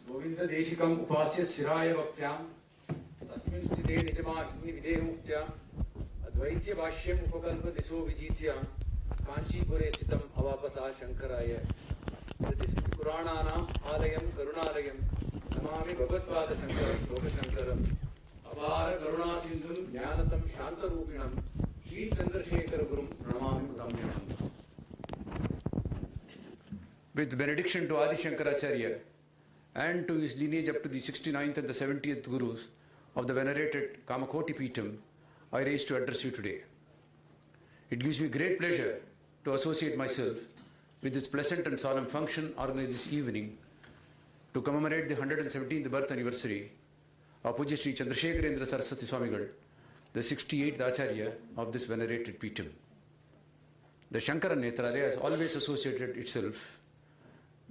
गोविंद देशिकम् उपास्य शिराय वक्त्याम् तस्मिन् स्थिते निजमाग्नि विदेहमुक्त्या अद्वैत्य भाष्यम् उपकल्प दिशो विजीत्य काञ्चीपुरे स्थितम् अवापतः शङ्कराय पुराणानाम् आलयम् करुणालयम् नमामि भगवत्पाद शङ्करम् लोकशङ्करम् अपार करुणासिन्धुम् ज्ञानतम् शान्तरूपिणम् श्रीचन्द्रशेखरगुरुम् प्रणमामि मुदाम्यहम्. With benediction to Adi Shankaracharya and to his lineage up to the 69th and the 70th Gurus of the venerated Kamakoti Peetham, I raise to address you today. It gives me great pleasure to associate myself with this pleasant and solemn function organized this evening to commemorate the 117th birth anniversary of Pujya Sri Chandrasekharendra Saraswati Swamigal, the 68th Acharya of this venerated Peetham. The Shankara Netralaya has always associated itself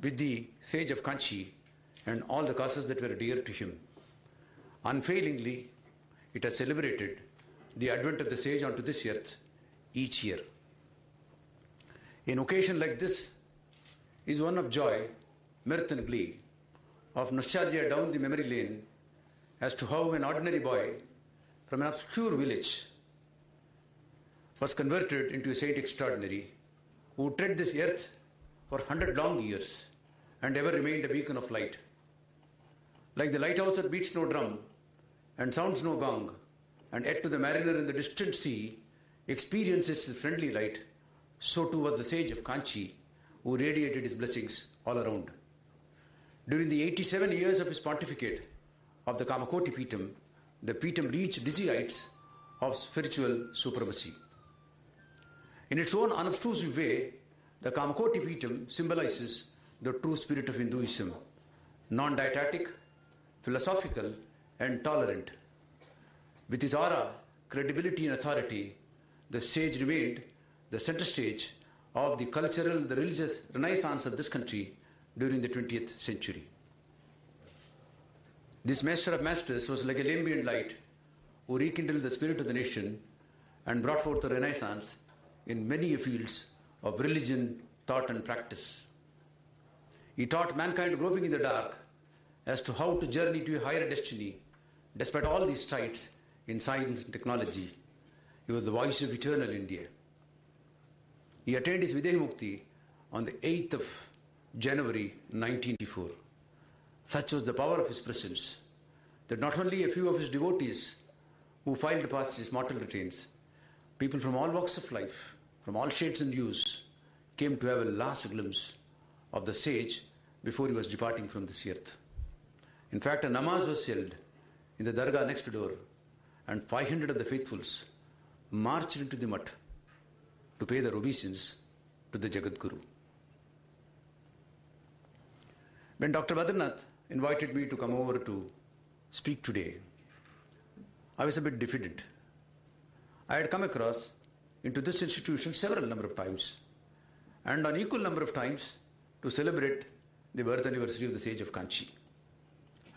with the sage of Kanchi and all the causes that were dear to him. Unfailingly, it has celebrated the advent of the sage onto this earth each year. An occasion like this is one of joy, mirth and glee, of nostalgia down the memory lane as to how an ordinary boy from an obscure village was converted into a saint extraordinary who tread this earth for 100 long years and ever remained a beacon of light. Like the lighthouse that beats no drum and sounds no gong, and yet to the mariner in the distant sea experiences its friendly light, so too was the sage of Kanchi, who radiated his blessings all around. During the 87 years of his pontificate of the Kamakoti Peetham, the Peetham reached dizzy heights of spiritual supremacy. In its own unobtrusive way, the Kamakoti Peetham symbolizes the true spirit of Hinduism, non-dietetic, philosophical and tolerant. With his aura, credibility and authority, the sage remained the center stage of the cultural and the religious renaissance of this country during the 20th century. This master of masters was like a lambent light who rekindled the spirit of the nation and brought forth a renaissance in many fields of religion, thought and practice. He taught mankind groping in the dark as to how to journey to a higher destiny despite all these strides in science and technology. He was the voice of eternal India. He attained his Videhimukti on the 8th of January 1984. Such was the power of his presence that not only a few of his devotees who filed past his mortal retains, people from all walks of life, from all shades and hues, came to have a last glimpse of the sage before he was departing from this earth. In fact, a namaz was held in the dargah next door, and 500 of the faithfuls marched into the mutt to pay their obeisance to the Jagat Guru. When Dr. Badranath invited me to come over to speak today, I was a bit diffident. I had come across into this institution several number of times, and on equal number of times to celebrate the birth anniversary of the sage of Kanchi.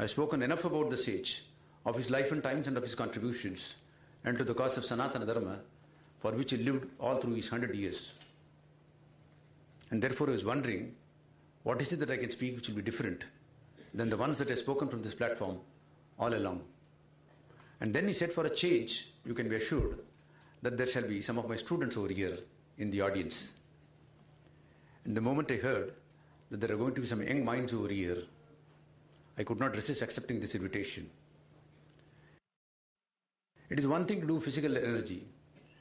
I have spoken enough about the sage, of his life and times and of his contributions, and to the cause of Sanatana Dharma, for which he lived all through his 100 years. And therefore I was wondering, what is it that I can speak which will be different than the ones that I have spoken from this platform all along? And then he said, for a change, you can be assured that there shall be some of my students over here in the audience. And the moment I heard that there are going to be some young minds over here, I could not resist accepting this invitation. It is one thing to do physical energy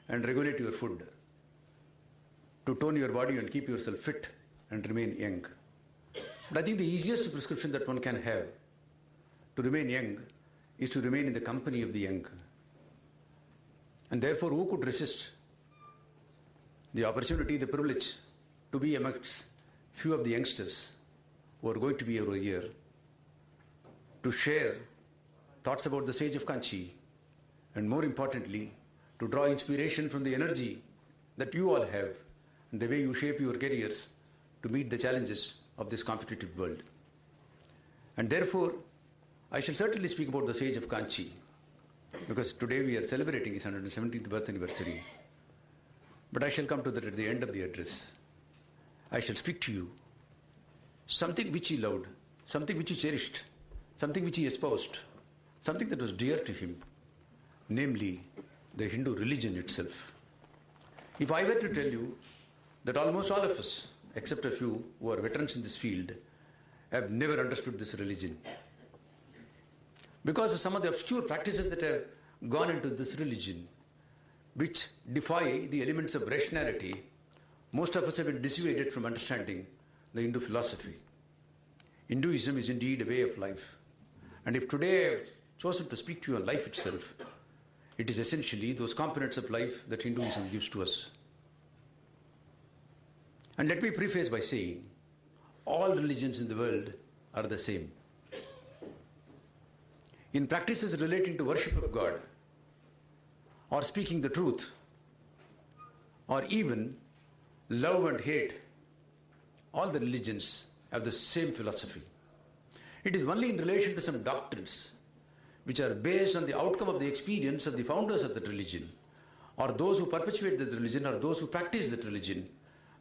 and regulate your food, to tone your body and keep yourself fit and remain young. But I think the easiest prescription that one can have to remain young is to remain in the company of the young. And therefore, who could resist the opportunity, the privilege to be amongst few of the youngsters who are going to be over here to share thoughts about the sage of Kanchi, and more importantly, to draw inspiration from the energy that you all have and the way you shape your careers to meet the challenges of this competitive world. And therefore, I shall certainly speak about the sage of Kanchi, because today we are celebrating his 117th birth anniversary. But I shall come to that at the end of the address. I shall speak to you something which he loved, something which he cherished, something which he espoused, something that was dear to him, namely the Hindu religion itself. If I were to tell you that almost all of us, except a few who are veterans in this field, have never understood this religion, because of some of the obscure practices that have gone into this religion, which defy the elements of rationality, most of us have been dissuaded from understanding the Hindu philosophy. Hinduism is indeed a way of life. And if today I have chosen to speak to you on life itself, it is essentially those components of life that Hinduism gives to us. And let me preface by saying, all religions in the world are the same. In practices relating to worship of God, or speaking the truth, or even love and hate, all the religions have the same philosophy. It is only in relation to some doctrines which are based on the outcome of the experience of the founders of that religion, or those who perpetuate that religion, or those who practice that religion,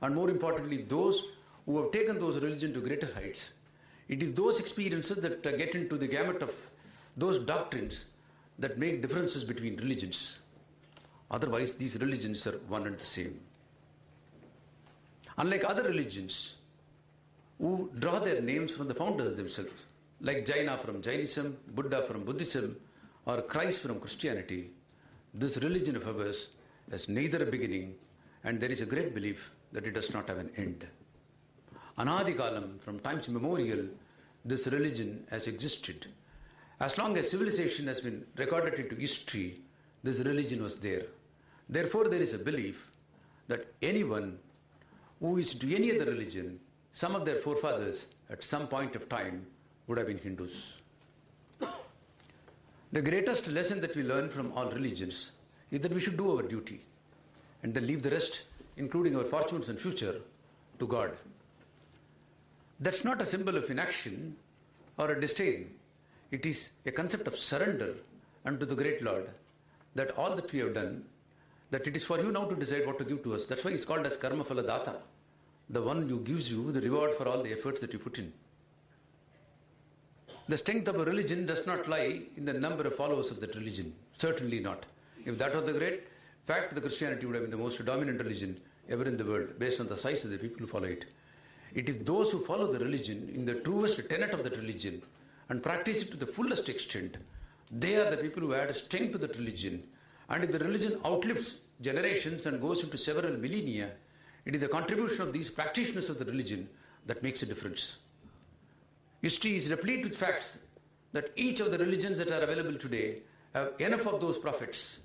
and more importantly, those who have taken those religions to greater heights. It is those experiences that get into the gamut of those doctrines that make differences between religions. Otherwise, these religions are one and the same. Unlike other religions, who draw their names from the founders themselves, like Jaina from Jainism, Buddha from Buddhism, or Christ from Christianity, this religion of ours has neither a beginning, and there is a great belief that it does not have an end. Anadi Kalam, from times immemorial, this religion has existed. As long as civilization has been recorded into history, this religion was there. Therefore, there is a belief that anyone who is into any other religion, some of their forefathers at some point of time would have been Hindus. The greatest lesson that we learn from all religions is that we should do our duty and then leave the rest, including our fortunes and future, to God. That's not a symbol of inaction or a disdain. It is a concept of surrender unto the great Lord, that all that we have done, that it is for you now to decide what to give to us. That's why it's called as Karma Phala Data, the one who gives you the reward for all the efforts that you put in. The strength of a religion does not lie in the number of followers of that religion. Certainly not. If that were the great fact, the Christianity would have been the most dominant religion ever in the world, based on the size of the people who follow it. It is those who follow the religion in the truest tenet of that religion and practice it to the fullest extent. They are the people who add strength to that religion. And if the religion outlives generations and goes into several millennia, it is the contribution of these practitioners of the religion that makes a difference. History is replete with facts that each of the religions that are available today have enough of those prophets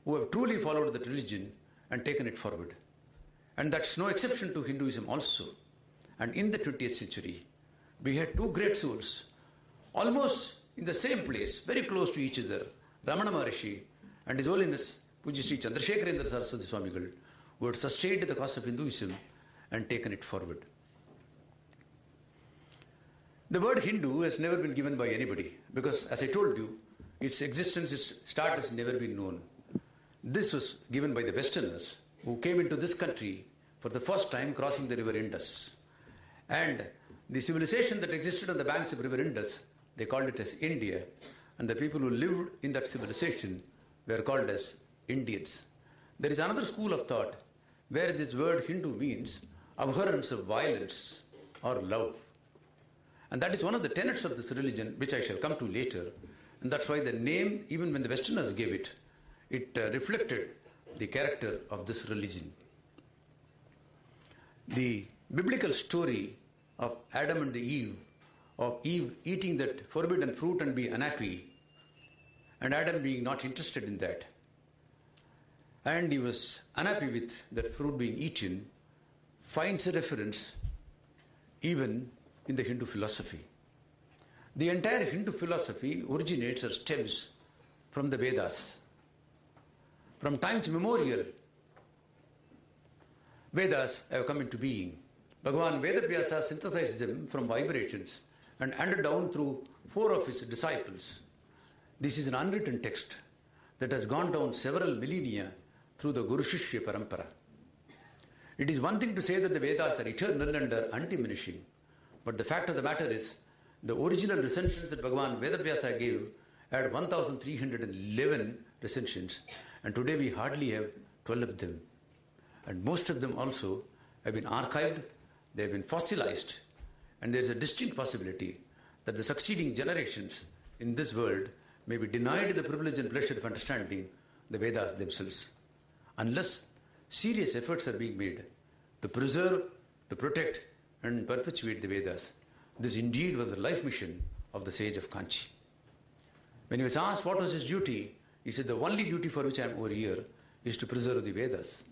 who have truly followed that religion and taken it forward. And that's no exception to Hinduism also. And in the 20th century, we had two great souls, almost in the same place, very close to each other, Ramana Maharishi and His Holiness Pujya Sri Chandrasekharendra Saraswati Swamigal, who had sustained the cause of Hinduism and taken it forward. The word Hindu has never been given by anybody because, as I told you, its existence, its start has never been known. This was given by the Westerners who came into this country for the first time crossing the river Indus. And the civilization that existed on the banks of river Indus, they called it as India. And the people who lived in that civilization were called as Indians. There is another school of thought where this word Hindu means abhorrence of violence or love. And that is one of the tenets of this religion, which I shall come to later. And that's why the name, even when the Westerners gave it, it reflected the character of this religion. The biblical story of Adam and Eve, of Eve eating that forbidden fruit and being unhappy, and Adam being not interested in that, and he was unhappy with that fruit being eaten, finds a reference even in the Hindu philosophy. The entire Hindu philosophy originates or stems from the Vedas. From times immemorial, Vedas have come into being. Bhagavan Vedavyasa synthesized them from vibrations and handed down through 4 of his disciples. This is an unwritten text that has gone down several millennia through the Guru Shishya Parampara. It is one thing to say that the Vedas are eternal and are undiminishing, but the fact of the matter is The original recensions that Bhagavan Vedavyasa gave had 1,311 recensions, and today we hardly have 12 of them. And most of them also have been archived, they have been fossilized, and there is a distinct possibility that the succeeding generations in this world may be denied the privilege and pleasure of understanding the Vedas themselves, unless serious efforts are being made to preserve, to protect, and perpetuate the Vedas. This indeed was the life mission of the sage of Kanchi. When he was asked what was his duty, he said, the only duty for which I am over here is to preserve the Vedas.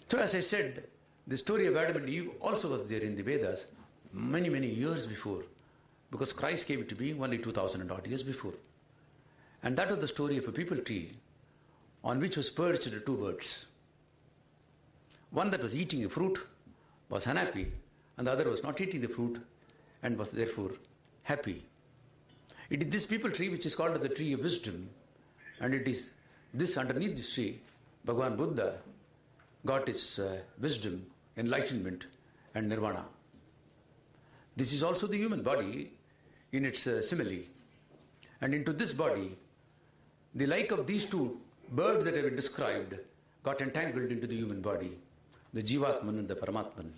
So as I said, the story of Adam and Eve also was there in the Vedas many, many years before, because Christ came into being only 2,000 and odd years before. And that was the story of a people tree on which was perched the two birds. One that was eating the fruit was unhappy, and the other was not eating the fruit and was therefore happy. It is this people tree which is called the tree of wisdom, and it is this, underneath this tree, Bhagavan Buddha got his wisdom, enlightenment and nirvana. This is also the human body in its simile. And into this body, the like of these two birds that have been described got entangled into the human body, the Jivatman and the Paramatman.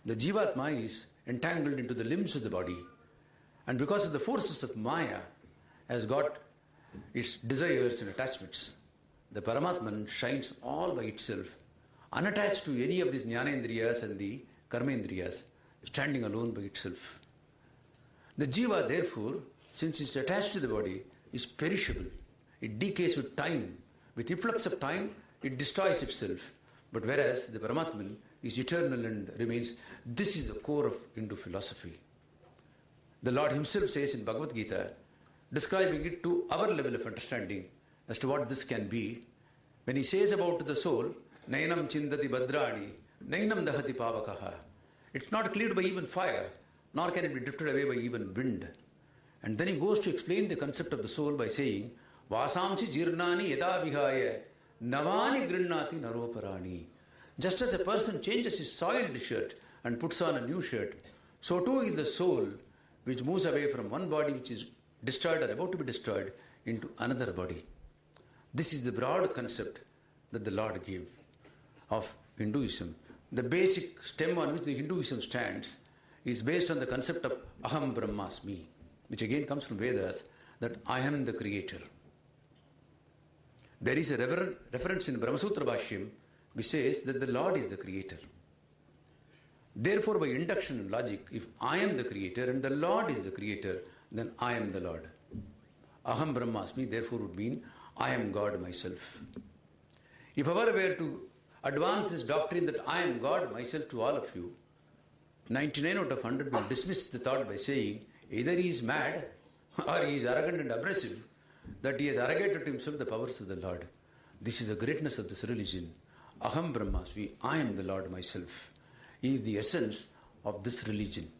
The Jivatma is entangled into the limbs of the body, and because of the forces of Maya has got its desires and attachments. The Paramatman shines all by itself, unattached to any of these Jnanendriyas and the Karmendriyas, standing alone by itself. The Jiva, therefore, since it's attached to the body, is perishable. It decays with time. With influx of time, it destroys itself. But whereas the Paramatman is eternal and remains, this is the core of Hindu philosophy. The Lord himself says in Bhagavad Gita, describing it to our level of understanding as to what this can be, when he says about the soul, Nainam chindati badrani, Nainam dahati pavakaha. It's not cleared by even fire, nor can it be drifted away by even wind. And then he goes to explain the concept of the soul by saying, Vasamsi jirnani yada vihaya, navani grinnati naroparani. Just as a person changes his soiled shirt and puts on a new shirt, so too is the soul which moves away from one body which is destroyed or about to be destroyed into another body. This is the broad concept that the Lord gave of Hinduism. The basic stem on which the Hinduism stands is based on the concept of Aham Brahmasmi, which again comes from Vedas, that I am the creator. There is a reference in Brahmasutra Bhashyam which says that the Lord is the creator. Therefore, by induction and logic, if I am the creator and the Lord is the creator, then I am the Lord. Aham Brahmasmi, therefore, would mean I am God myself. If I were to advance this doctrine that I am God myself to all of you, 99 out of 100 will dismiss the thought by saying either he is mad or he is arrogant and abrasive, that he has arrogated to himself the powers of the Lord. This is the greatness of this religion. Aham Brahmasmi, I am the Lord myself, is the essence of this religion.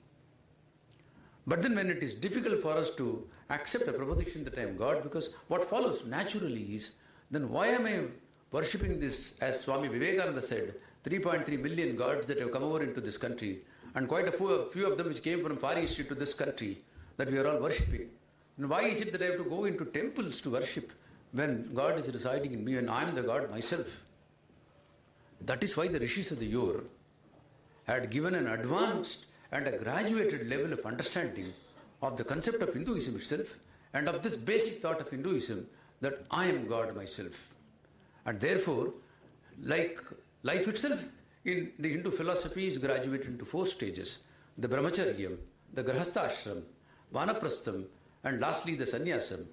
But then when it is difficult for us to accept a proposition that I am God, because what follows naturally is, then why am I worshipping this, as Swami Vivekananda said, 3.3 million gods that have come over into this country, and quite a few of them which came from Far East to this country, that we are all worshipping. And why is it that I have to go into temples to worship when God is residing in me and I am the God myself? That is why the Rishis of the yore had given an advanced and a graduated level of understanding of the concept of Hinduism itself and of this basic thought of Hinduism that I am God myself. And therefore, like life itself in the Hindu philosophy is graduated into 4 stages: the Brahmacharyam, the Grahasthashram, Vanaprastham, and lastly the Sannyasam.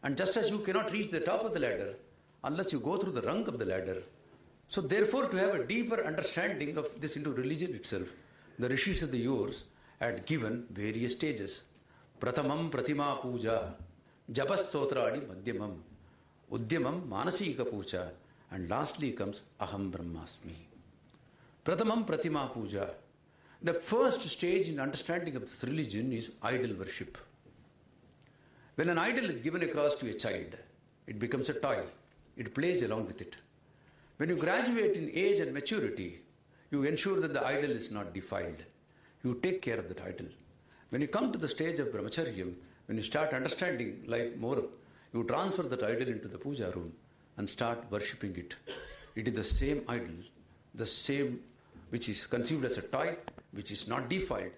And just as you cannot reach the top of the ladder unless you go through the rung of the ladder, so therefore to have a deeper understanding of this Hindu religion itself, the Rishis of the yores had given various stages. Prathamam Pratima Puja, Japastotradi Madhyamam, Udyamam Manasika Puja, and lastly comes Aham Brahmasmi. Prathamam Pratima Puja. The first stage in understanding of this religion is idol worship. When an idol is given across to a child, it becomes a toy. It plays along with it. When you graduate in age and maturity, you ensure that the idol is not defiled. you take care of that idol. When you come to the stage of brahmacharyam, when you start understanding life more, you transfer that idol into the puja room and start worshipping it. It is the same idol, the same which is conceived as a toy, which is not defiled.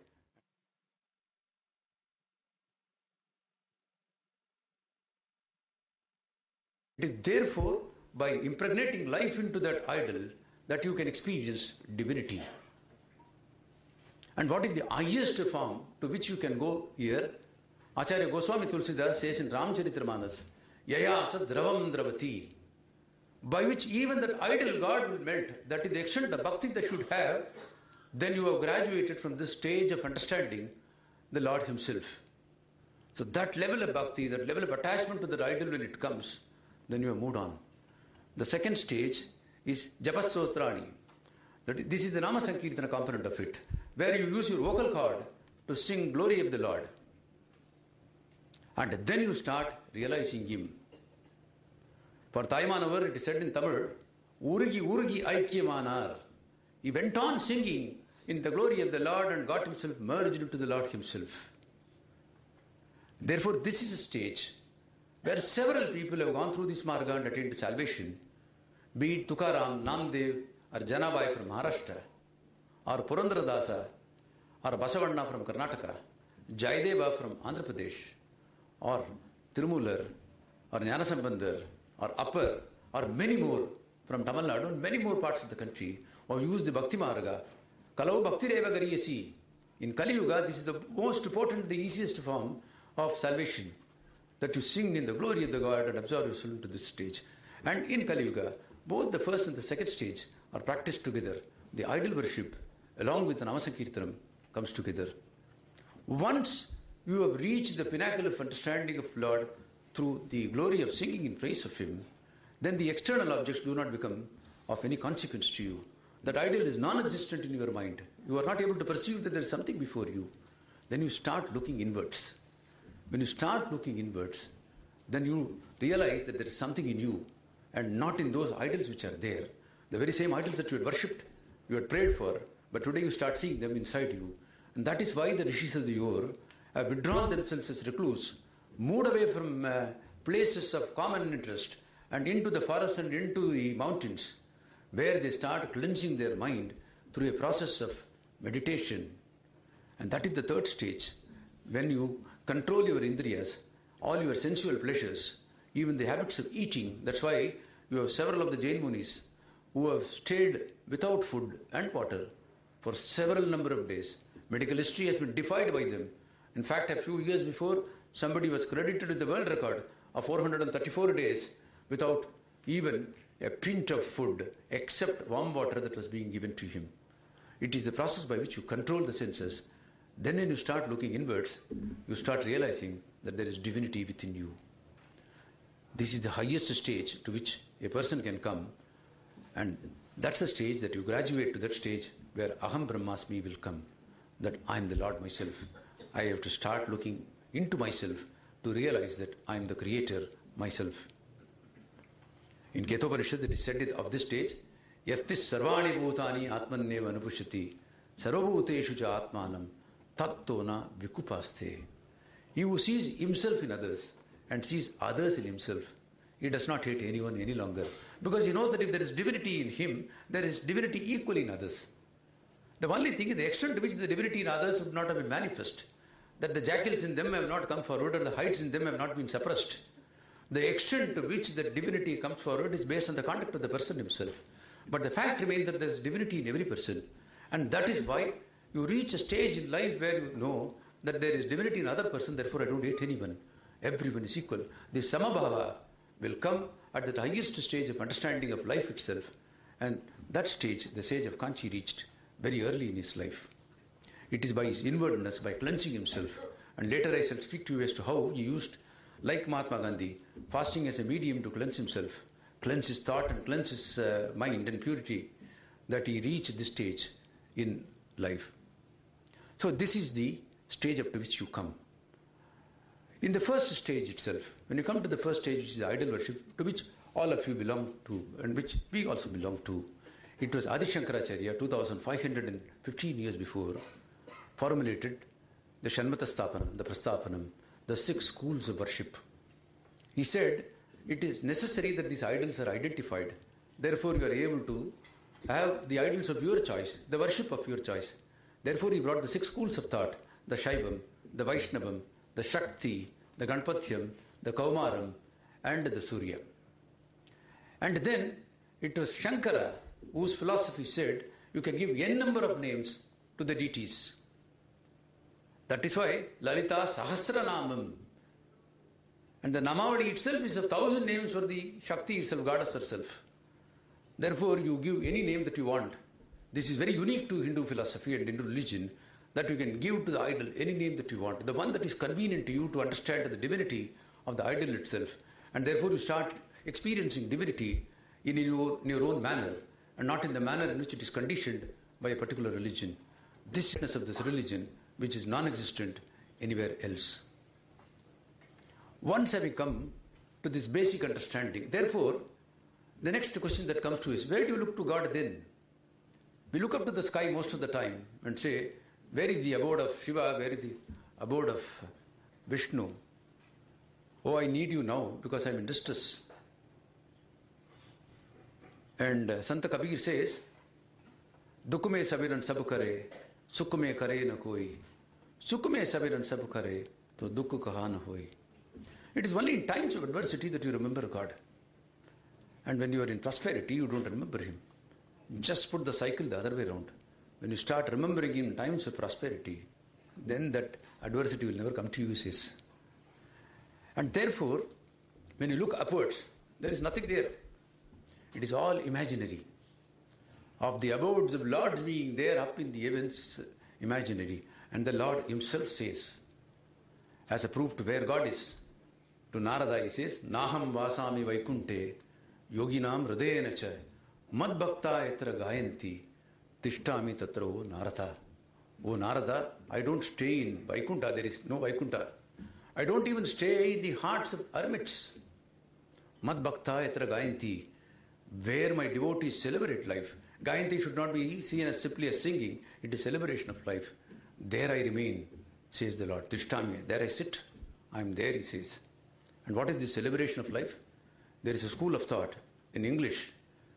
It is therefore by impregnating life into that idol that you can experience divinity. And what is the highest form to which you can go here? Acharya Goswami Tulsidas says in Ramcharitramanas, Yayasa Dravam Dravati, by which even that idol God will melt. That is the extent of bhakti that should have. Then you have graduated from this stage of understanding the Lord Himself. So that level of bhakti, that level of attachment to the idol when it comes, then you have moved on. The second stage is Japasotrani. This is the Nama Sankirtana component of it, where you use your vocal cord to sing glory of the Lord. And then you start realizing Him. For Taimanavar, it is said in Tamil, Urugi Urugi Aikyamanar. He went on singing in the glory of the Lord and got himself merged into the Lord Himself. Therefore, this is a stage where several people have gone through this marga and attained salvation, be it Tukaram, Namdev, or Janabai from Maharashtra, or Purandaradasa, or Basavanna from Karnataka, Jayadeva from Andhra Pradesh, or Tirumular, or Jnanasambandar, or Upper, or many more from Tamil Nadu and many more parts of the country who have used the Bhakti Marga. Kalau Bhakti Reva Gariyasi. In Kali Yuga, this is the most important, the easiest form of salvation, that you sing in the glory of the God and absorb yourself into this stage. And in Kali Yuga, both the first and the second stage are practiced together. The idol worship, along with the Namasankirtanam, comes together. Once you have reached the pinnacle of understanding of Lord through the glory of singing in praise of Him, then the external objects do not become of any consequence to you. That idol is non-existent in your mind. You are not able to perceive that there is something before you. Then you start looking inwards. When you start looking inwards, then you realize that there is something in you and not in those idols which are there. The very same idols that you had worshipped, you had prayed for, but today you start seeing them inside you. And that is why the rishis of the yore have withdrawn themselves as recluse, moved away from places of common interest and into the forests and into the mountains, where they start cleansing their mind through a process of meditation. And that is the third stage, when you control your indriyas, all your sensual pleasures, even the habits of eating. That's why you have several of the Jain Munis who have stayed without food and water for several number of days. Medical history has been defied by them. In fact, a few years before, somebody was credited with the world record of 434 days without even a pint of food except warm water that was being given to him. It is the process by which you control the senses. Then when you start looking inwards, you start realizing that there is divinity within you. This is the highest stage to which a person can come, and that's the stage that you graduate to, that stage where Aham Brahmasmi will come, that I am the Lord myself. I have to start looking into myself to realize that I am the creator myself. In Ketopanishad, it is said of this stage, Yastis sarvani bhutani atmanneva anupushati sarvabhuteshu cha atmanam tattona vikupaste. He who sees himself in others and sees others in himself, he does not hate anyone any longer. Because he knows that if there is divinity in him, there is divinity equally in others. The only thing is the extent to which the divinity in others would not have been manifest, that the jackals in them have not come forward or the heights in them have not been suppressed. The extent to which the divinity comes forward is based on the conduct of the person himself. But the fact remains that there is divinity in every person. And that is why you reach a stage in life where you know that there is divinity in other person, therefore I don't hate anyone. Everyone is equal. This samabhava will come at the highest stage of understanding of life itself. And that stage, the sage of Kanchi reached very early in his life. It is by his inwardness, by cleansing himself. And later I shall speak to you as to how he used, like Mahatma Gandhi, fasting as a medium to cleanse himself, cleanse his thought and cleanse his mind and purity, that he reached this stage in life. So this is the stage up to which you come. In the first stage itself, when you come to the first stage, which is idol worship, to which all of you belong to and which we also belong to, it was Adi Shankaracharya, 2515 years before, formulated the Shanmata Sthapanam, the Prasthapanam, the 6 schools of worship. He said, it is necessary that these idols are identified. Therefore, you are able to have the idols of your choice, the worship of your choice. Therefore, he brought the 6 schools of thought, the Shaivam, the Vaishnavam, the Shakti, the Ganpatyam, the Kaumaram, and the Surya. And then it was Shankara whose philosophy said you can give n number of names to the deities. That is why Lalita Sahasranamam. And the Namavadi itself is 1,000 names for the Shakti itself, goddess herself. Therefore, you give any name that you want. This is very unique to Hindu philosophy and Hindu religion, that you can give to the idol any name that you want, the one that is convenient to you to understand the divinity of the idol itself. And therefore, you start experiencing divinity in your own manner, and not in the manner in which it is conditioned by a particular religion. This is of this religion, which is non-existent anywhere else. Once having come to this basic understanding, therefore, the next question that comes to is, where do you look to God then? We look up to the sky most of the time and say, where is the abode of Shiva? Where is the abode of Vishnu? Oh, I need you now because I am in distress. And Sant Kabir says, Dukh mein sabiran sab kare, sukh mein kare na koi. Sukh mein sabiran sab kare, to dukh kaha na hoi. It is only in times of adversity that you remember God. And when you are in prosperity, you don't remember Him. Just put the cycle the other way around. When you start remembering Him in times of prosperity, then that adversity will never come to you, he says. And therefore, when you look upwards, there is nothing there. It is all imaginary. Of the abodes of Lords being there up in the heavens, imaginary. And the Lord Himself says, as a proof to where God is, to Narada he says, Naham vasami vaikunte yoginam hridayena cha mad bhakta etra gayanti tishtami tatro Narada. O Narada, I don't stay in Vaikuntha, there is no Vaikuntha. I don't even stay in the hearts of hermits. Mad bhakta etra gayanti, where my devotees celebrate life. Gayanti should not be seen as simply as singing, it is celebration of life. There I remain, says the Lord. Tishtami, there I sit, I am there, he says. And what is the celebration of life? There is a school of thought in English,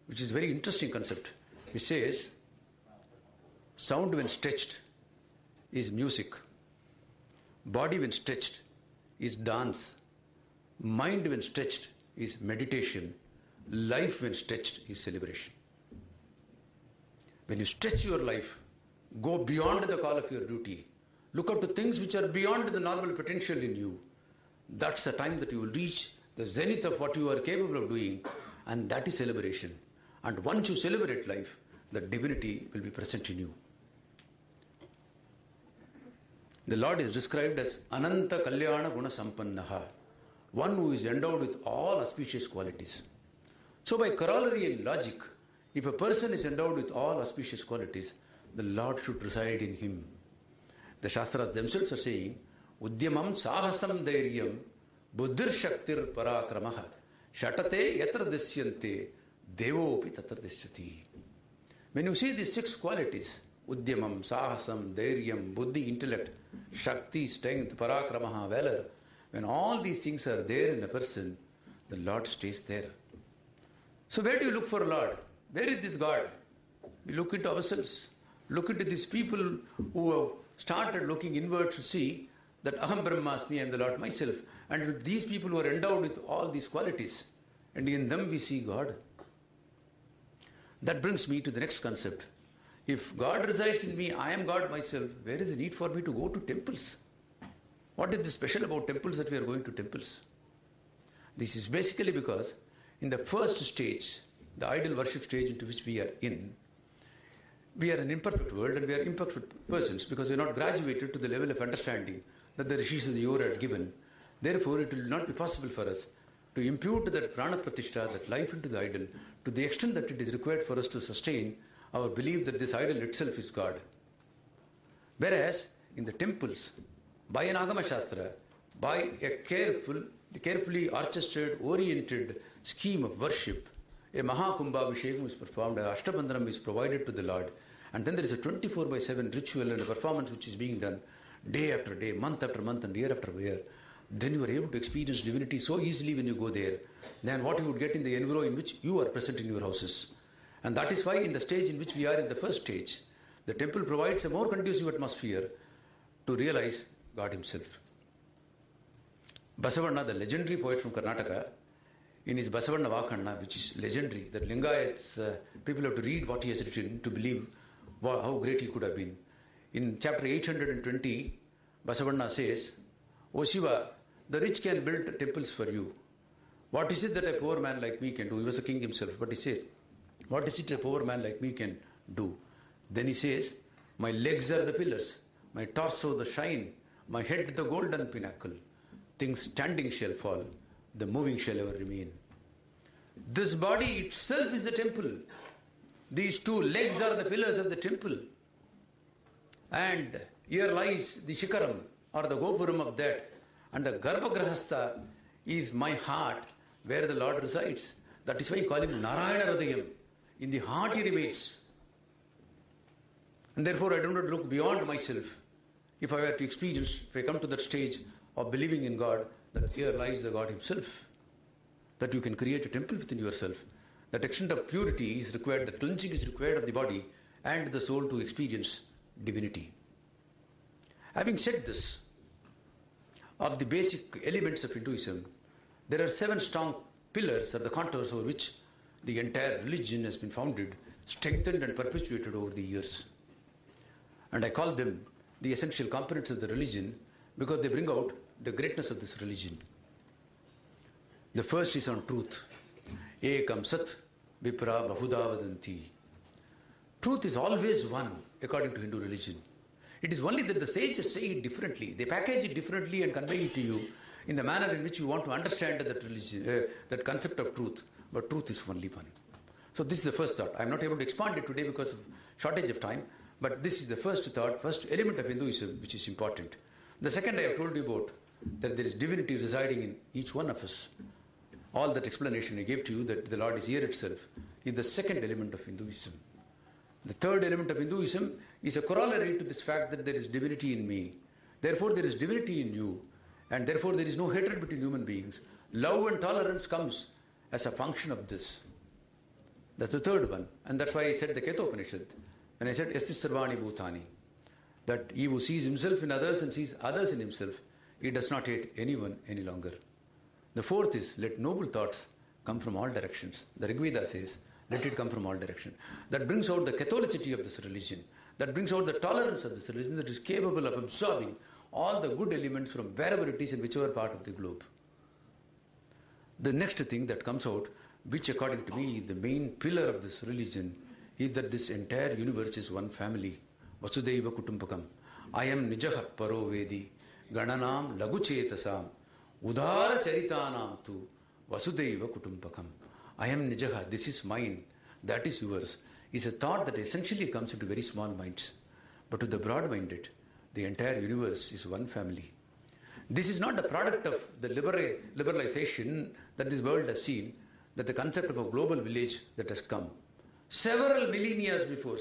which is a very interesting concept. It says, sound when stretched is music. Body when stretched is dance. Mind when stretched is meditation. Life when stretched is celebration. When you stretch your life, go beyond the call of your duty. Look up to things which are beyond the normal potential in you. That's the time that you will reach the zenith of what you are capable of doing, and that is celebration. And once you celebrate life, the divinity will be present in you. The Lord is described as Ananta Kalyana Guna Sampannaha, one who is endowed with all auspicious qualities. So by corollary and logic, if a person is endowed with all auspicious qualities, the Lord should reside in him. The Shastras themselves are saying, Udyamam sahasam dairyam buddhir shaktir parakramaha shatate yatra disyante devopi tatra disyati. When you see these 6 qualities, Udyamam, sahasam, dairyam, buddhi, intellect, shakti, strength, parakramaha, valor, when all these things are there in a person, the Lord stays there. So where do you look for a Lord? Where is this God? We look into ourselves. Look into these people who have started looking inward to see that Aham Brahmasmi, I am the Lord myself. And these people who are endowed with all these qualities, and in them we see God. That brings me to the next concept. If God resides in me, I am God myself, where is the need for me to go to temples? What is the special about temples that we are going to temples? This is basically because in the first stage, the idol worship stage into which we are in, we are an imperfect world and we are imperfect persons because we are not graduated to the level of understanding that the Rishis of the yore had given. Therefore, it will not be possible for us to impute that prana pratishtha, that life into the idol, to the extent that it is required for us to sustain our belief that this idol itself is God. Whereas, in the temples, by an Agama Shastra, by a carefully orchestrated, oriented scheme of worship, a Mahakumbhabhishekam is performed, a Ashtabandhanam is provided to the Lord, And then there is a 24/7 ritual and a performance which is being done day after day, month after month, and year after year. Then you are able to experience divinity so easily when you go there than what you would get in the environment in which you are present in your houses. And that is why in the stage in which we are in the first stage, the temple provides a more conducive atmosphere to realize God himself. Basavanna, the legendary poet from Karnataka, in his Basavanna Vakanna, which is legendary, that Lingayats, people have to read what he has written to believe how great he could have been. In chapter 820, Basavanna says, "O Shiva, the rich can build temples for you. What is it that a poor man like me can do?" He was a king himself, but he says, "What is it a poor man like me can do?" Then he says, "My legs are the pillars, my torso the shrine, my head the golden pinnacle. Things standing shall fall, the moving shall ever remain." This body itself is the temple. These two legs are the pillars of the temple. And here lies the Shikaram, or the Gopuram of that. And the Garbhagrahastha is my heart, where the Lord resides. That is why you call him Narayana Hridayam. In the heart he remains. And therefore I do not look beyond myself. If I were to experience, if I come to that stage of believing in God, that here lies the God himself. That you can create a temple within yourself. That extent of purity is required, that cleansing is required of the body and the soul to experience divinity. Having said this, of the basic elements of Hinduism, there are 7 strong pillars or the contours over which the entire religion has been founded, strengthened and perpetuated over the years. And I call them the essential components of the religion because they bring out the greatness of this religion. The first is on truth. Ekam sat vipra bahuda vadanti. Truth is always one according to Hindu religion. It is only that the sages say it differently. They package it differently and convey it to you in the manner in which you want to understand that religion, that concept of truth. But truth is only one. So this is the first thought. I am not able to expand it today because of shortage of time. But this is the first thought, first element of Hinduism which is important. The second I have told you about, that there is divinity residing in each one of us. All that explanation I gave to you, that the Lord is here itself, is the second element of Hinduism. The third element of Hinduism is a corollary to this fact that there is divinity in me. Therefore there is divinity in you, and therefore there is no hatred between human beings. Love and tolerance comes as a function of this. That's the third one. And that's why I said the Ketopanishad. When I said, Estis Sarvani Bhutani, that he who sees himself in others and sees others in himself, he does not hate anyone any longer. The fourth is, let noble thoughts come from all directions. The Rigveda says, let it come from all directions. That brings out the Catholicity of this religion. That brings out the tolerance of this religion that is capable of absorbing all the good elements from wherever it is in whichever part of the globe. The next thing that comes out, which according to me is the main pillar of this religion, is that this entire universe is one family. Vasudhaiva Kutumbakam. I am Nijaha Paro Vedi. Gananam Laguchetasam. Udara Charitanam tu. Vasudhaiva Kutumbakam. I am Nijaha. This is mine. That is yours. Is a thought that essentially comes into very small minds. But to the broad-minded, the entire universe is one family. This is not a product of the liberalization that this world has seen, that the concept of a global village that has come. Several millennia before,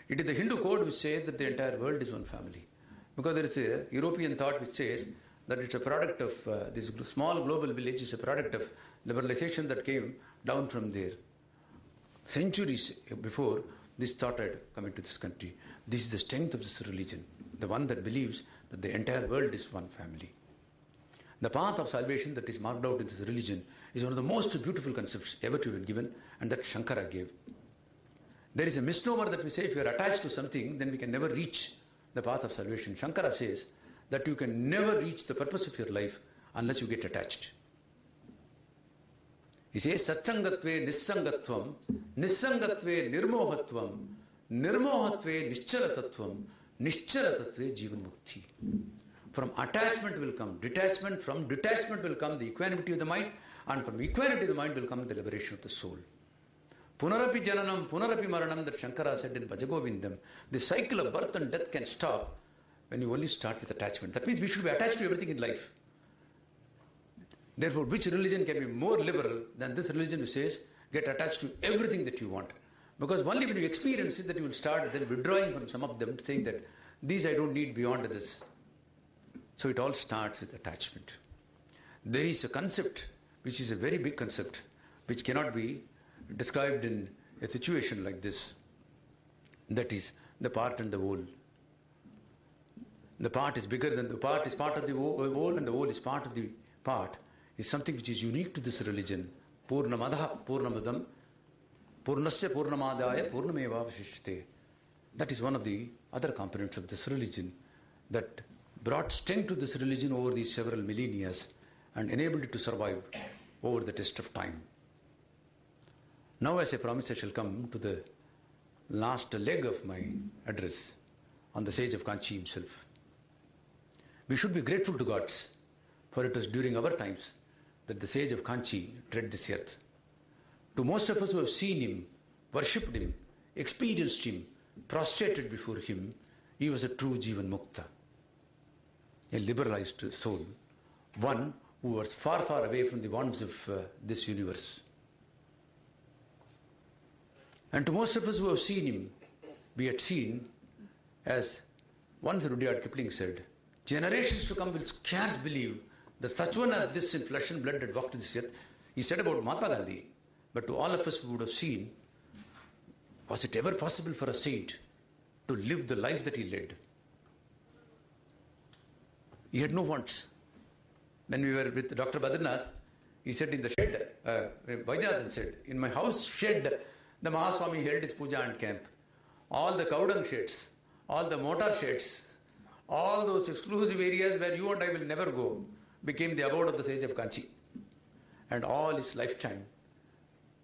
it is the Hindu code which says that the entire world is one family. Because there is a European thought which says that it's a product of this small global village is a product of liberalization that came down from there. Centuries before this thought had come into this country. This is the strength of this religion, the one that believes that the entire world is one family. The path of salvation that is marked out in this religion is one of the most beautiful concepts ever to have been given, and that Shankara gave. There is a misnomer that we say if we are attached to something, then we can never reach the path of salvation. Shankara says that you can never reach the purpose of your life unless you get attached. He says, Satsangatve Nissangatvam, Nissangatve Nirmohatvam, Nirmohatve Nischalatatvam, Nischalatatve Jivan Mukti. From attachment will come detachment, from detachment will come the equanimity of the mind, and from equanimity of the mind will come the liberation of the soul. Punarapi Jananam, Punarapi Maranam, that Shankara said in Bhajagovindam, the cycle of birth and death can stop when you only start with attachment. That means we should be attached to everything in life. Therefore, which religion can be more liberal than this religion which says, get attached to everything that you want? Because only when you experience it that you will start then withdrawing from some of them, saying that these I don't need beyond this. So it all starts with attachment. There is a concept which is a very big concept which cannot be described in a situation like this. That is the part and the whole. The part is bigger than the part is part of the whole, and the whole is part of the part. Is something which is unique to this religion. Purnamadaha Purnamadam Purnasya Purnamadaya Purnameva Vashishyate. That is one of the other components of this religion that brought strength to this religion over these several millennia and enabled it to survive over the test of time. Now, as I promised, I shall come to the last leg of my address on the sage of Kanchi himself. We should be grateful to gods, for it was during our times that the sage of Kanchi tread this earth. To most of us who have seen him, worshipped him, experienced him, prostrated before him, he was a true Jivan Mukta, a liberalized soul, one who was far, far away from the bonds of this universe. And to most of us who have seen him, we had seen, as once Rudyard Kipling said, generations to come will scarce believe that such one as this in flesh and blood had walked this earth. He said about Mahatma Gandhi, but to all of us who would have seen, was it ever possible for a saint to live the life that he led? He had no wants. When we were with Dr. Badranath, he said in the shed, Vaidyanathan said, in my house shed, the Mahaswami held his puja and camp. All the cow dung sheds, all the motor sheds, all those exclusive areas where you and I will never go, became the abode of the sage of Kanchi. And all his lifetime,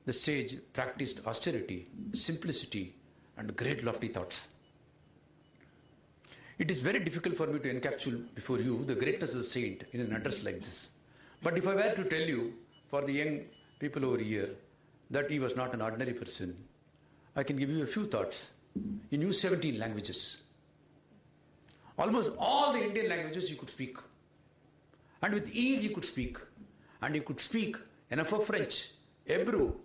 the sage practiced austerity, simplicity, and great lofty thoughts. It is very difficult for me to encapsulate before you the greatness of the saint in an address like this. But if I were to tell you, for the young people over here, that he was not an ordinary person, I can give you a few thoughts. He knew 17 languages. Almost all the Indian languages he could speak. And with ease he could speak. And he could speak enough of French, Hebrew,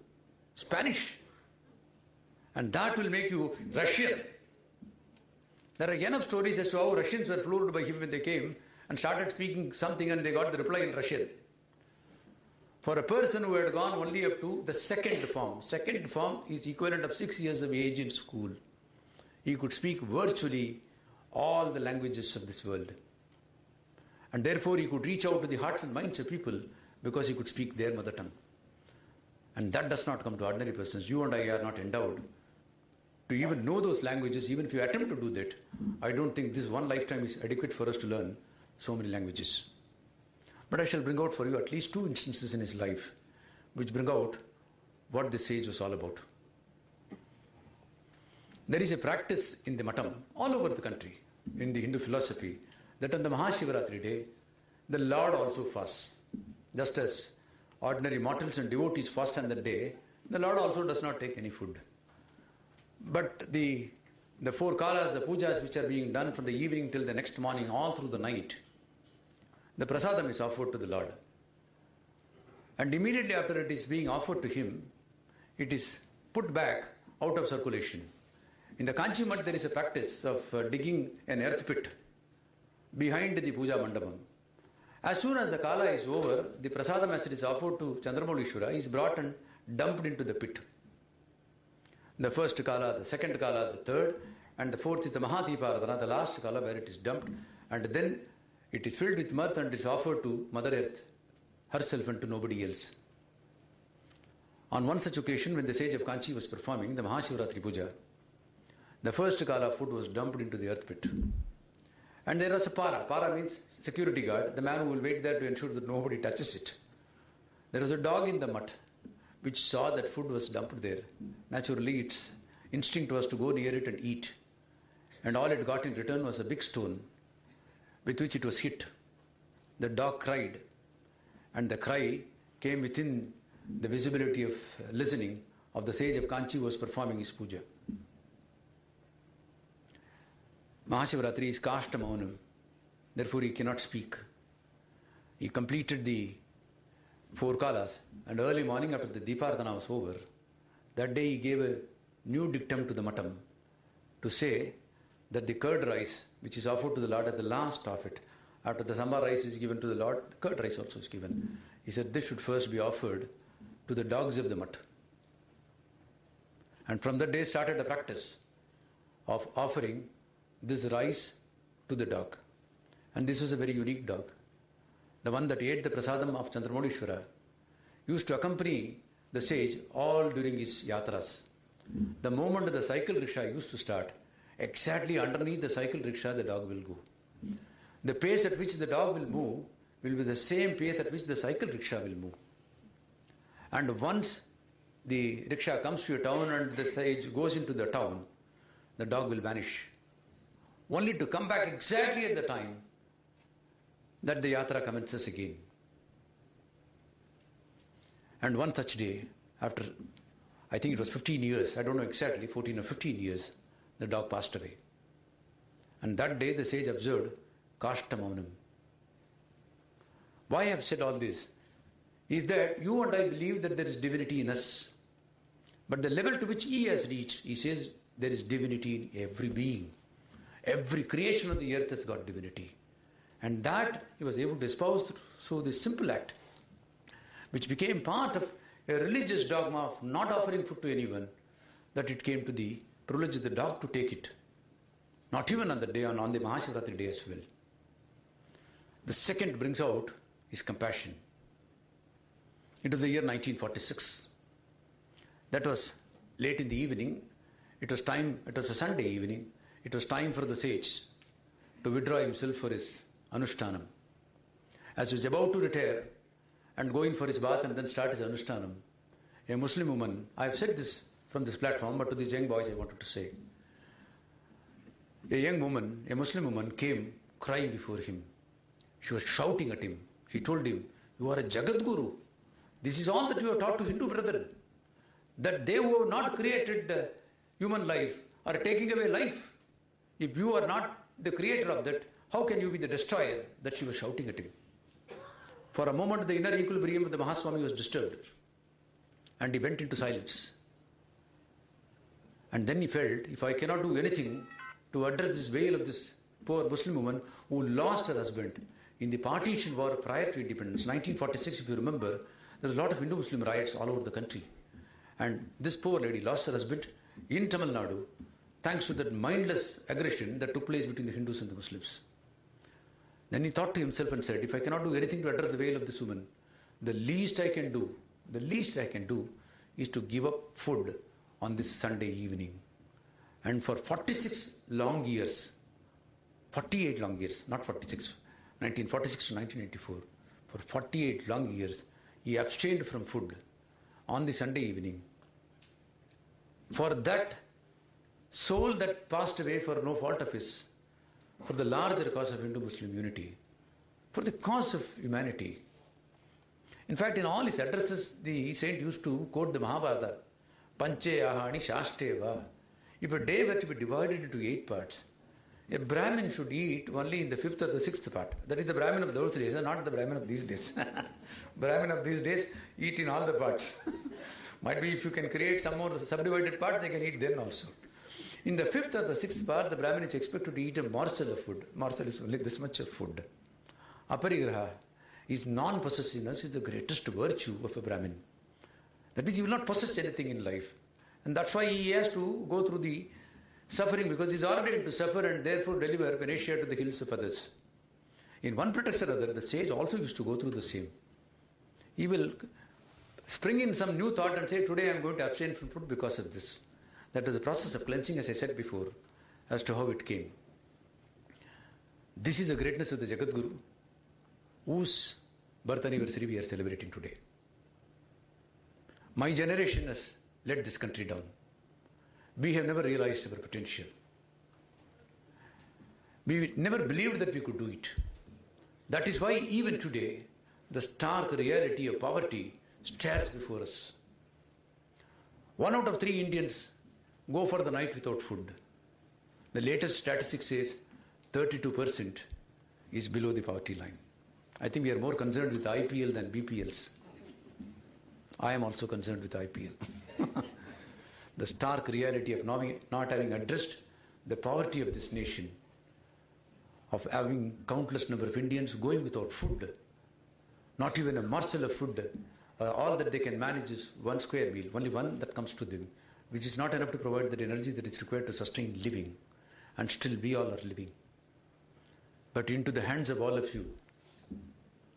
Spanish. And that will make you Russian. There are enough stories as to how Russians were floored by him when they came and started speaking something and they got the reply in Russian. For a person who had gone only up to the second form is equivalent of 6 years of age in school. He could speak virtually all the languages of this world. And therefore he could reach out to the hearts and minds of people because he could speak their mother tongue. And that does not come to ordinary persons. You and I are not endowed to even know those languages. Even if you attempt to do that, I don't think this one lifetime is adequate for us to learn so many languages. But I shall bring out for you at least 2 instances in his life which bring out what this sage was all about. There is a practice in the Matam, all over the country, in the Hindu philosophy, that on the Mahashivaratri day, the Lord also fasts. Just as ordinary mortals and devotees fast on that day, the Lord also does not take any food. But the 4 kalas, the pujas which are being done from the evening till the next morning, all through the night, the prasadam is offered to the Lord. And immediately after it is being offered to him, it is put back out of circulation. In the Kanchi Mutt, there is a practice of digging an earth pit behind the puja mandapam. As soon as the kala is over, the prasadam as it is offered to Chandramaulishwara is brought and dumped into the pit. The first kala, the second kala, the third, and the fourth is the Mahadiparadhana, the last kala where it is dumped, and then it is filled with mirth and is offered to Mother Earth herself and to nobody else. On one such occasion, when the sage of Kanchi was performing the Mahashivaratri puja, the first kala food was dumped into the earth pit. And there was a para. Para means security guard, the man who will wait there to ensure that nobody touches it. There was a dog in the mutt which saw that food was dumped there. Naturally, its instinct was to go near it and eat. And all it got in return was a big stone with which it was hit. The dog cried, and the cry came within the visibility of listening of the sage of Kanchi who was performing his puja. Mahashivaratri is kashta maunam, therefore he cannot speak. He completed the 4 kalas, and early morning after the Deeparadhana was over, that day he gave a new dictum to the Mattam to say that the curd rice, which is offered to the Lord at the last of it, after the sambar rice is given to the Lord, the curd rice also is given. He said this should first be offered to the dogs of the mutt. And from that day started the practice of offering this rice to the dog. And this was a very unique dog. The one that ate the prasadam of Chandramonishwara used to accompany the sage all during his yatras. The moment the cycle rickshaw used to start, exactly underneath the cycle rickshaw the dog will go. The pace at which the dog will move will be the same pace at which the cycle rickshaw will move. And once the rickshaw comes to a town and the sage goes into the town, the dog will vanish, only to come back exactly at the time that the yatra commences again. And one such day, after I think it was 15 years, I don't know exactly, 14 or 15 years, the dog passed away. And that day the sage observed Kashta Maunam. Why I have said all this is that you and I believe that there is divinity in us. But the level to which he has reached, he says there is divinity in every being. Every creation of the earth has got divinity. And that he was able to espouse through this simple act, which became part of a religious dogma of not offering food to anyone, that it came to the privilege of the dog to take it. Not even on the day, on the Mahashivratri day as well. The second brings out his compassion. It was the year 1946. That was late in the evening. It was a Sunday evening. It was time for the sage to withdraw himself for his Anushtanam. As he was about to retire and go in for his bath and then start his Anushtanam, a Muslim woman, I have said this from this platform, but to these young boys I wanted to say. A Muslim woman came crying before him. She was shouting at him. She told him, "You are a Jagat Guru. This is all that you have taught to Hindu brethren. That they who have not created human life are taking away life. If you are not the creator of that, how can you be the destroyer?" That she was shouting at him. For a moment, the inner equilibrium of the Mahaswami was disturbed. And he went into silence. And then he felt, if I cannot do anything to address this wail of this poor Muslim woman who lost her husband in the partition war prior to independence, 1946, if you remember, there was a lot of Hindu-Muslim riots all over the country. And this poor lady lost her husband in Tamil Nadu thanks to that mindless aggression that took place between the Hindus and the Muslims. Then he thought to himself and said, if I cannot do anything to address the wail of this woman, the least I can do is to give up food on this Sunday evening. And for 48 long years, not 46, 1946 to 1984, for 48 long years, he abstained from food on the Sunday evening. For that soul that passed away for no fault of his, for the larger cause of Hindu-Muslim unity, for the cause of humanity. In fact, in all his addresses, the saint used to quote the Mahabharata, Panche Ahani Shashteva. If a day were to be divided into 8 parts, a Brahmin should eat only in the 5th or the 6th part. That is the Brahmin of those days, not the Brahmin of these days. Brahmin of these days eat in all the parts. Might be if you can create some more subdivided parts, they can eat then also. In the 5th or the 6th part, the Brahmin is expected to eat a morsel of food. Morsel is only this much of food. Aparigraha, his non-possessiveness is the greatest virtue of a Brahmin. That means he will not possess anything in life. And that's why he has to go through the suffering, because he is ordained to suffer and therefore deliver panacea to the hills of others. In one pretext or other, the sage also used to go through the same. He will spring in some new thought and say, today I am going to abstain from food because of this. That was a process of cleansing, as I said before, as to how it came. This is the greatness of the Jagat Guru, whose birth anniversary we are celebrating today. My generation has let this country down. We have never realized our potential. We never believed that we could do it. That is why even today, the stark reality of poverty stares before us. 1 out of 3 Indians go for the night without food. The latest statistic says 32% is below the poverty line. I think we are more concerned with IPL than BPLs. I am also concerned with IPL. the stark reality of not having addressed the poverty of this nation, of having countless number of Indians going without food, not even a morsel of food. All that they can manage is one square meal, only one that comes to them, which is not enough to provide the energy that is required to sustain living, and still we all are living. But into the hands of all of you,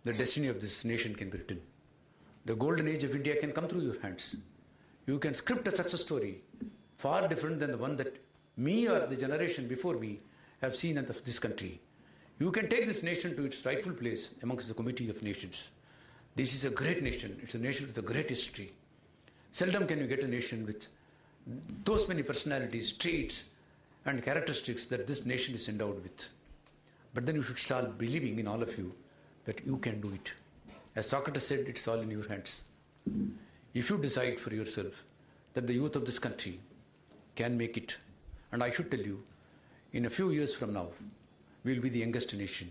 the destiny of this nation can be written. The golden age of India can come through your hands. You can script a success story far different than the one that me or the generation before me have seen of this country. You can take this nation to its rightful place amongst the committee of nations. This is a great nation. It's a nation with a great history. Seldom can you get a nation with those many personalities, traits, and characteristics that this nation is endowed with. But then you should start believing in all of you that you can do it. As Socrates said, it's all in your hands. If you decide for yourself that the youth of this country can make it, and I should tell you, in a few years from now, we will be the youngest nation.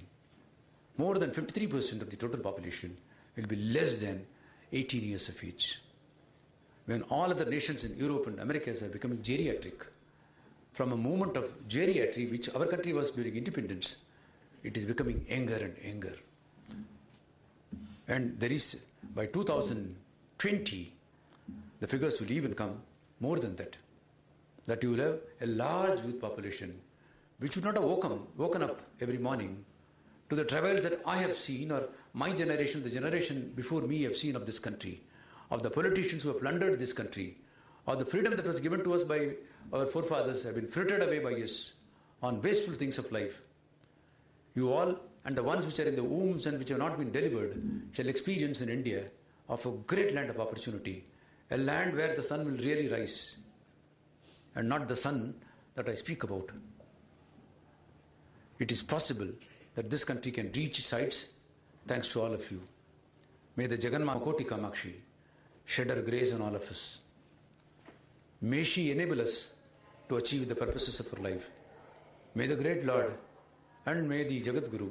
More than 53% of the total population will be less than 18 years of age. When all other nations in Europe and America are becoming geriatric, from a movement of geriatry, which our country was during independence, it is becoming younger and younger. And there is, by 2020, the figures will even come more than that. That you will have a large youth population which would not have woken up every morning to the travails that I have seen, or my generation, the generation before me have seen of this country, of the politicians who have plundered this country, or the freedom that was given to us by our forefathers have been frittered away by us on wasteful things of life. You all, and the ones which are in the wombs and which have not been delivered, shall experience in India of a great land of opportunity, a land where the sun will really rise, and not the sun that I speak about. It is possible that this country can reach its heights thanks to all of you. May the Jagannath Koti Kamakshi shed her grace on all of us. May she enable us to achieve the purposes of our life. May the great Lord and may the Jagat Guru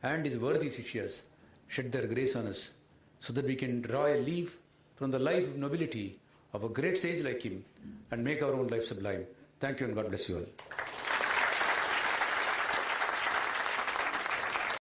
and his worthy Sishyas shed their grace on us so that we can draw a leaf from the life of nobility of a great sage like him and make our own life sublime. Thank you and God bless you all.